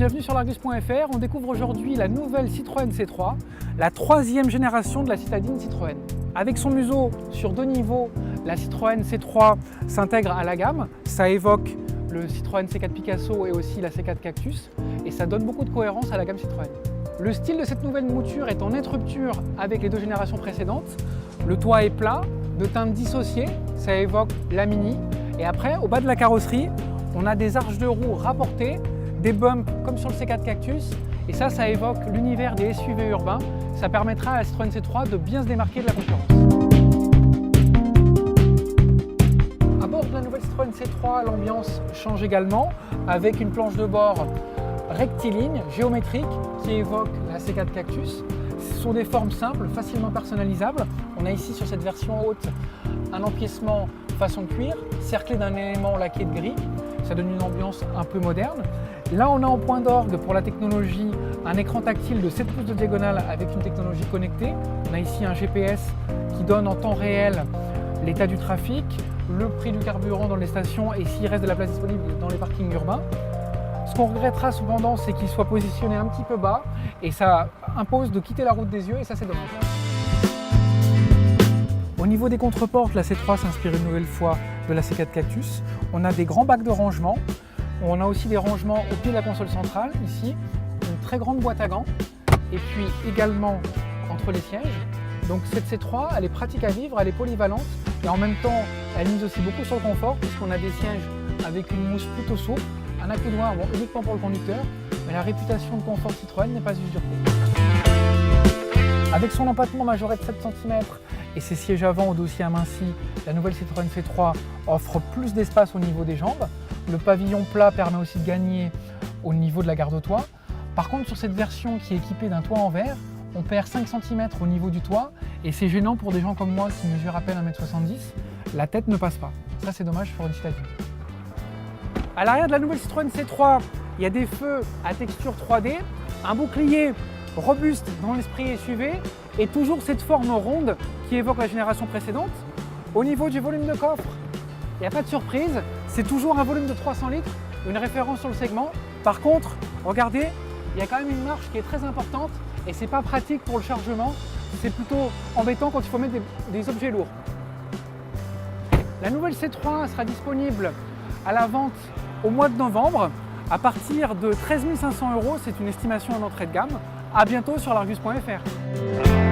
bienvenue sur l'Argus.fr. On découvre aujourd'hui la nouvelle Citroën C3, la troisième génération de la citadine Citroën. Avec son museau sur deux niveaux, la Citroën C3 s'intègre à la gamme. Ça évoque le Citroën C4 Picasso et aussi la C4 Cactus et ça donne beaucoup de cohérence à la gamme Citroën. Le style de cette nouvelle mouture est en nette rupture avec les deux générations précédentes. Le toit est plat, de teinte dissociée, ça évoque la Mini. Et après, au bas de la carrosserie, on a des arches de roue rapportées, des bumps comme sur le C4 Cactus, et ça évoque l'univers des SUV urbains. Ça permettra à la Citroën C3 de bien se démarquer de la concurrence. À bord de la nouvelle Citroën C3, l'ambiance change également, avec une planche de bord rectiligne, géométrique, qui évoque la C4 Cactus. Ce sont des formes simples, facilement personnalisables. On a ici sur cette version haute un empiècement façon cuir, cerclé d'un élément laqué de gris. Ça donne une ambiance un peu moderne. Là, on a en point d'orgue pour la technologie un écran tactile de 7 pouces de diagonale avec une technologie connectée. On a ici un GPS qui donne en temps réel l'état du trafic, le prix du carburant dans les stations et s'il reste de la place disponible dans les parkings urbains. Ce qu'on regrettera cependant, c'est qu'il soit positionné un petit peu bas et ça impose de quitter la route des yeux et ça, c'est dommage. Au niveau des contreportes, la C3 s'inspire une nouvelle fois de la C4 Cactus. On a des grands bacs de rangement. On a aussi des rangements au pied de la console centrale, ici, une très grande boîte à gants, et puis également entre les sièges. Donc cette C3, elle est pratique à vivre, elle est polyvalente, et en même temps, elle mise aussi beaucoup sur le confort, puisqu'on a des sièges avec une mousse plutôt souple, un accoudoir uniquement pour le conducteur, mais la réputation de confort Citroën n'est pas usurpée. Avec son empattement majoré de 7 cm et ses sièges avant au dossier aminci, la nouvelle Citroën C3 offre plus d'espace au niveau des jambes. Le pavillon plat permet aussi de gagner au niveau de la garde-toit. Par contre, sur cette version qui est équipée d'un toit en verre, on perd 5 cm au niveau du toit et c'est gênant pour des gens comme moi qui mesurent à peine 1,70 m. La tête ne passe pas. Ça, c'est dommage pour une citadine. À l'arrière de la nouvelle Citroën C3, il y a des feux à texture 3D, un bouclier robuste dans l'esprit SUV et toujours cette forme ronde qui évoque la génération précédente. Au niveau du volume de coffre, il n'y a pas de surprise, c'est toujours un volume de 300 litres, une référence sur le segment. Par contre, regardez, il y a quand même une marche qui est très importante et c'est pas pratique pour le chargement, c'est plutôt embêtant quand il faut mettre des objets lourds. La nouvelle C3 sera disponible à la vente au mois de novembre à partir de 13 500 €, c'est une estimation en entrée de gamme. À bientôt sur l'Argus.fr.